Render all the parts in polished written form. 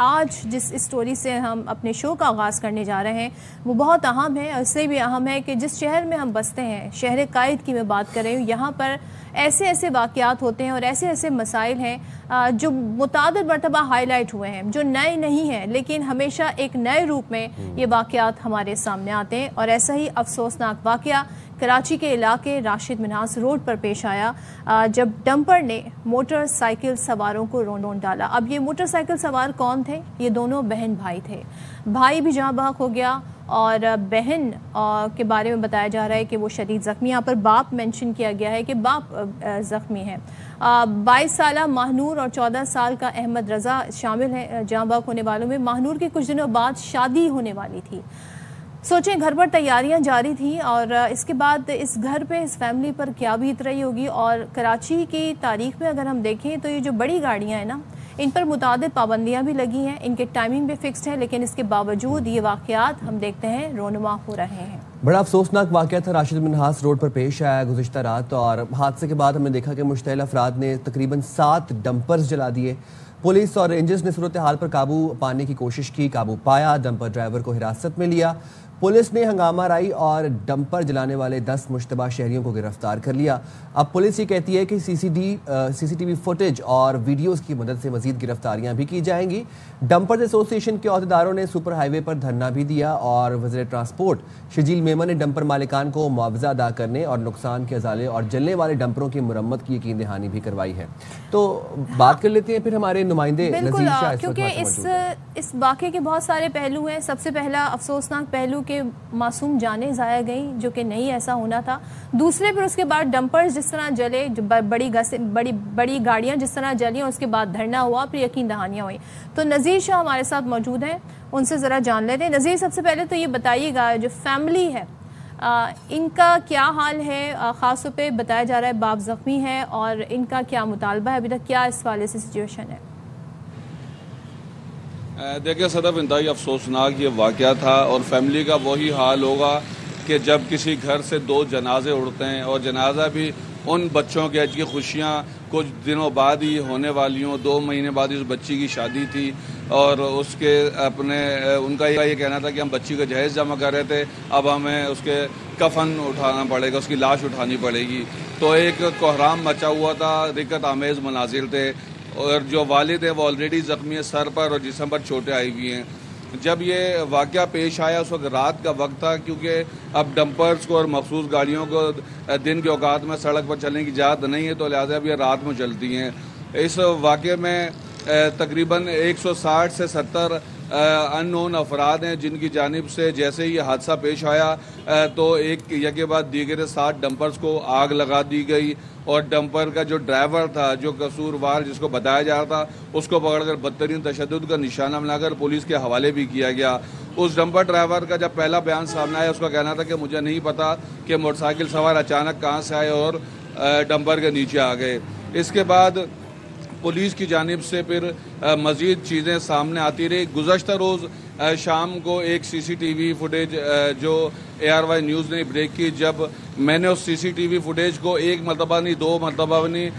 آج جس اسٹوری سے ہم اپنے شو کا آغاز کرنے جا رہے ہیں وہ بہت اہم ہے، اور اس سے بھی اہم ہے کہ جس شہر میں ہم بستے ہیں، شہر قائد کی میں بات کر رہی ہوں، یہاں پر ایسے واقعات ہوتے ہیں اور ایسے مسائل ہیں جو متعدد مرتبہ ہائی لائٹ ہوئے ہیں، جو نئے نہیں ہیں لیکن ہمیشہ ایک نئے روپ میں یہ واقعات ہمارے سامنے آتے ہیں۔ اور ایسا ہی افسوسناک واقعہ کراچی کے علاقے راشد منہاس روڈ پر پیش آیا جب ڈمپر نے موٹر سائیکل سواروں کو رونڈ ڈالا۔ اب یہ موٹر سائیکل سوار کون تھے؟ یہ دونوں بہن بھائی تھے۔ بھائی بھی جہاں بحق ہو گیا اور بہن کے بارے میں بتایا جا رہا ہے کہ وہ شدید زخمی، یہاں پر باپ مینشن کیا گیا ہے کہ باپ زخمی ہے۔ 22 سالہ ماہنور اور 14 سال کا احمد رضا شامل ہیں جہاں بحق ہونے والوں میں۔ ماہنور کے کچھ دنوں بعد شادی ہونے والی تھی، سوچیں گھر پر تیاریاں جاری تھیں اور اس کے بعد اس گھر پہ اس فیملی پر کیا بیت رہی ہوگی۔ اور کراچی کی تاریخ میں اگر ہم دیکھیں تو یہ جو بڑی گاڑیاں ہیں نا، ان پر متعدد پابندیاں بھی لگی ہیں، ان کے ٹائمنگ بھی فکسڈ ہے، لیکن اس کے باوجود یہ واقعات ہم دیکھتے ہیں رونما ہو رہے ہیں۔ بڑا افسوسناک واقعہ تھا راشد منہاس روڈ پر پیش آیا گزشتہ رات، اور حادثے کے بعد ہم نے دیکھا کہ مشتعل افراد نے تقریباً 7 ڈمپرز جلا دیے۔ پولیس اور رینجرز نے صورتحال پر قابو پانے کی کوشش کی، قابو پایا، ڈمپر ڈرائیور کو حراست میں لیا۔ پولیس نے ہنگامہ آرائی اور ڈمپر جلانے والے 10 مشتبہ شہریوں کو گرفتار کر لیا۔ اب پولیس یہ کہتی ہے کہ سی سی ٹی وی فوٹیج اور ویڈیوز کی مدد سے مزید گرفتاریاں بھی کی جائیں گی۔ ڈمپرز ایسوسی ایشن کے عہدیداروں نے سپر ہائی وے پر دھرنا بھی دیا، اور وزیر ٹرانسپورٹ شجیل میمن نے ڈمپر مالکان کو معاوضہ ادا کرنے اور نقصان کے ازالے اور جلنے والے ڈمپروں کی مرمت کی یقین دہانی بھی کروائی ہے۔ تو بات کر لیتے ہیں پھر ہمارے نمائندے نذیر شاہ کیونکہ اس واقعے کے بہت سارے پہلو ہیں۔ سب سے پہلا افسوسناک پہلو کہ معصوم جانیں ضائع گئیں، جو کہ نہیں ایسا ہونا تھا۔ دوسرے پھر اس کے بعد ڈمپرز جس طرح جلے، بڑی گاڑیاں جس طرح جلی، اور اس کے بعد دھرنا ہوا، پھر یقین دہانیاں ہوئی۔ تو نذیر شاہ ہمارے ساتھ موجود ہیں، ان سے ذرا جان لیتے ہیں۔ نذیر، سب سے پہلے تو یہ بتائیے گا جو فیملی ہے ان کا کیا حال ہے؟ خاص طور پہ بتایا جا رہا ہے باپ زخمی ہے، اور ان کا کیا مطالبہ ہے ابھی تک، کیا اس والے سے سچویشن ہے؟ دیکھیں صدف، انتہائی افسوسناک یہ واقعہ تھا، اور فیملی کا وہی حال ہوگا کہ جب کسی گھر سے 2 جنازے اڑتے ہیں، اور جنازہ بھی ان بچوں کے کی خوشیاں کچھ دنوں بعد ہی ہونے والی ہوں۔ 2 مہینے بعد اس بچی کی شادی تھی، اور اس کے ان کا یہ کہنا تھا کہ ہم بچی کا جہیز جمع کر رہے تھے، اب ہمیں اس کے کفن اٹھانا پڑے گا، اس کی لاش اٹھانی پڑے گی۔ تو ایک کوہرام مچا ہوا تھا، رکت آمیز مناظر تھے، اور جو والد ہیں وہ آلریڈی زخمی ہے، سر پر اور جسم پر چوٹیں آئی ہوئی ہیں۔ جب یہ واقعہ پیش آیا اس وقت رات کا وقت تھا، کیونکہ اب ڈمپرز کو اور مخصوص گاڑیوں کو دن کے اوقات میں سڑک پر چلنے کی اجازت نہیں ہے، تو لہٰذا اب یہ رات میں چلتی ہیں۔ اس واقعے میں تقریباً 160 سے 70 ان نون افراد ہیں، جن کی جانب سے جیسے ہی یہ حادثہ پیش آیا تو ایک کے بعد دیگر 7 ڈمپرز کو آگ لگا دی گئی، اور ڈمپر کا جو ڈرائیور تھا، جو قصوروار جس کو بتایا جا رہا تھا، اس کو پکڑ کر بدترین تشدد کا نشانہ بنا کر پولیس کے حوالے بھی کیا گیا۔ اس ڈمپر ڈرائیور کا جب پہلا بیان سامنے آیا، اس کا کہنا تھا کہ مجھے نہیں پتا کہ موٹر سائیکل سوار اچانک کہاں سے آئے اور ڈمپر کے نیچے آ گئے۔ اس کے بعد پولیس کی جانب سے پھر مزید چیزیں سامنے آتی رہی۔ گزشتہ روز شام کو ایک سی سی ٹی وی فوٹیج جو ARY نیوز نے بریک کی، جب میں نے اس سی سی ٹی وی فوٹیج کو 1 مرتبہ نہیں، 2 مرتبہ نہیں،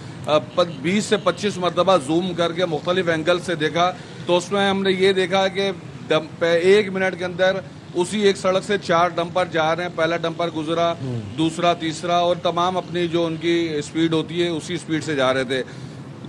20 سے 25 مرتبہ زوم کر کے مختلف اینگل سے دیکھا، تو اس میں ہم نے یہ دیکھا کہ 1 منٹ کے اندر اسی ایک سڑک سے 4 ڈمپر جا رہے ہیں۔ پہلا ڈمپر گزرا، دوسرا، تیسرا، اور تمام اپنی جو ان کی اسپیڈ ہوتی ہے اسی اسپیڈ سے جا رہے تھے۔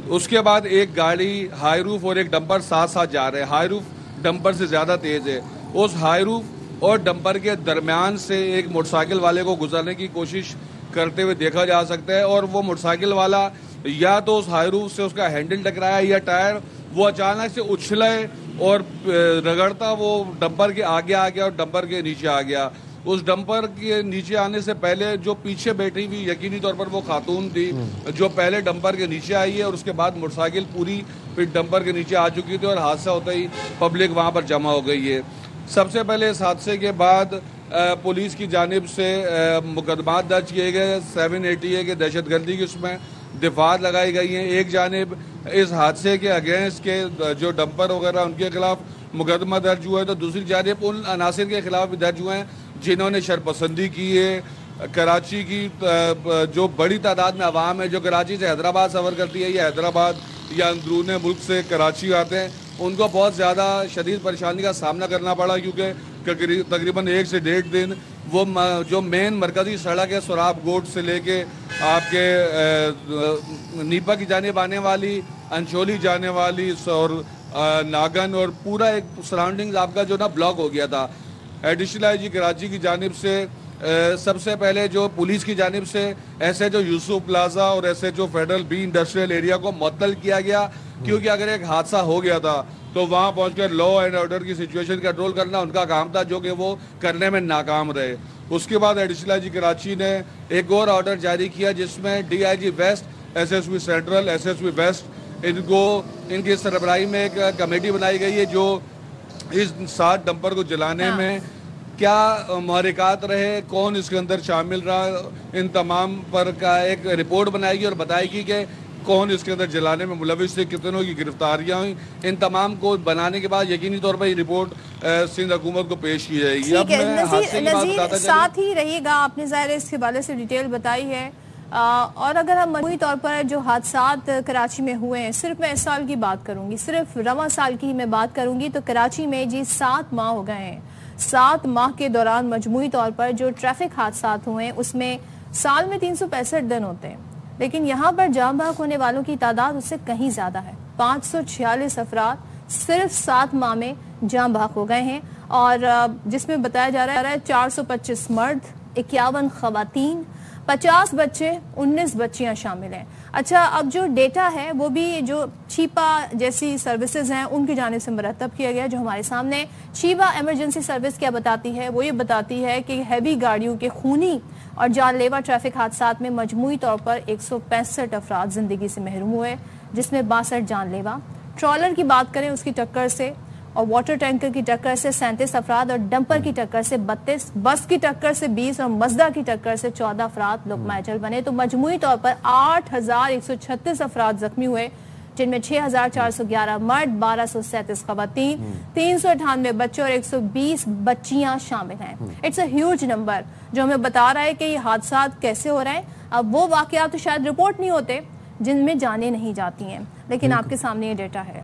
اس کے بعد ایک گاڑی ہائی روف اور ایک ڈمپر ساتھ جا رہے ہیں۔ ہائی روف ڈمپر سے زیادہ تیز ہے۔ اس ہائی روف اور ڈمپر کے درمیان سے ایک موٹر سائیکل والے کو گزرنے کی کوشش کرتے ہوئے دیکھا جا سکتا ہے، اور وہ موٹر سائیکل والا یا تو اس ہائی روف سے اس کا ہینڈل ٹکرایا، یا ٹائر وہ اچانک سے اچھلے اور رگڑتا وہ ڈمپر کے آگے آ گیا اور ڈمپر کے نیچے آ گیا۔ اس ڈمپر کے نیچے آنے سے پہلے جو پیچھے بیٹھی ہوئی یقینی طور پر وہ خاتون تھی، جو پہلے ڈمپر کے نیچے آئی ہے، اور اس کے بعد موٹر سائیکل پوری پھر ڈمپر کے نیچے آ چکی تھی، اور حادثہ ہوتا ہی پبلک وہاں پر جمع ہو گئی ہے۔ سب سے پہلے اس حادثے کے بعد پولیس کی جانب سے مقدمات درج کیے گئے 780A کے دہشت گردی کی، اس میں دفعات لگائی گئی ہیں۔ ایک جانب اس حادثے کے اگینسٹ کے جو ڈمپر وغیرہ ان کے خلاف مقدمہ درج ہوا ہے، تو دوسری جانب ان عناصر کے خلاف بھی درج ہوئے ہیں جنہوں نے شرپسندی کی ہے۔ کراچی کی جو بڑی تعداد میں عوام ہے جو کراچی سے حیدرآباد سفر کرتی ہے، یا حیدرآباد یا اندرون ملک سے کراچی آتے ہیں، ان کو بہت زیادہ شدید پریشانی کا سامنا کرنا پڑا، کیونکہ تقریباً 1 سے 1.5 دن وہ جو مین مرکزی سڑک ہے سراب گوٹ سے لے کے آپ کے نیپا کی جانب آنے والی، انچولی جانے والی اور ناگن اور پورا ایک سراؤنڈنگ آپ کا جو نا بلاک ہو گیا تھا۔ ایڈیشنل آئی جی کراچی کی جانب سے سب سے پہلے جو پولیس کی جانب سے ایسے جو یوسف پلازا اور ایسے جو فیڈرل بی انڈسٹریل ایریا کو معطل کیا گیا، کیونکہ اگر ایک حادثہ ہو گیا تھا تو وہاں پہنچ کر لا اینڈ آرڈر کی سچویشن کنٹرول کرنا ان کا کام تھا، جو کہ وہ کرنے میں ناکام رہے۔ اس کے بعد ایڈیشنل آئی جی کراچی نے ایک اور آرڈر جاری کیا جس میں D I G west, S S P central, S S P west, ان کی سربراہی میں ایک کمیٹی بنائی گئی ہے جو اس 7 ڈمپر کو جلانے میں کیا محرکات رہے، کون اس کے اندر شامل رہا، ان تمام پر کا ایک رپورٹ بنائے گی اور بتائے گی کہ کون اس کے اندر جلانے میں ملوث تھے، کتنوں کی گرفتاریاں ہوئیں۔ ان تمام کو بنانے کے بعد یقینی طور پر یہ رپورٹ سندھ حکومت کو پیش کی جائے گی۔ نذیر ساتھ ہی رہیے گا، آپ نے ظاہر اس کے حوالے سے ڈیٹیل بتائی ہے، اور اگر ہم مجموعی طور پر جو حادثات کراچی میں ہوئے ہیں، صرف میں اس سال کی بات کروں گی، صرف رواں سال کی میں بات کروں گی، تو کراچی میں 7 ماہ ہو گئے ہیں۔ 7 ماہ کے دوران مجموعی طور پر جو ٹریفک حادثات ہوئے ہیں اس میں سال میں 365 دن ہوتے ہیں، لیکن یہاں پر جاں بحق ہونے والوں کی تعداد اس سے کہیں زیادہ ہے۔ 546 افراد صرف 7 ماہ میں جاں بحق ہو گئے ہیں، اور جس میں بتایا جا رہا ہے 425 مرد، 51 خواتین، 50 بچے، 19 بچیاں شامل ہیں۔ اچھا، اب جو ڈیٹا ہے وہ بھی جو چیپا جیسی سروسز ہیں ان کی جانب سے مرتب کیا گیا جو ہمارے سامنے۔ چیپا ایمرجنسی سروس کیا بتاتی ہے؟ وہ یہ بتاتی ہے کہ ہیوی گاڑیوں کے خونی اور جان لیوا ٹریفک حادثات میں مجموعی طور پر 165 افراد زندگی سے محروم ہوئے، جس میں 62 جان لیوا۔ ٹرالر کی بات کریں اس کی ٹکر سے، اور واٹر ٹینکر کی ٹکر سے 37 افراد، اور ڈمپر کی ٹکر سے 32، بس کی ٹکر سے 20 اور مزدا کی ٹکر سے 14 افراد لقمہ اجل بنے۔ تو مجموعی طور پر 8136 افراد زخمی ہوئے، جن میں 6411 مرد، 1237 خواتین، 398 بچے اور 120 بچیاں شامل ہیں۔ اٹس اے ہیوج نمبر جو ہمیں بتا رہا ہے کہ یہ حادثات کیسے ہو رہے ہیں۔ اب وہ واقعات تو شاید رپورٹ نہیں ہوتے جن میں جانیں نہیں جاتی ہیں، لیکن آپ کے سامنے یہ ڈیٹا ہے۔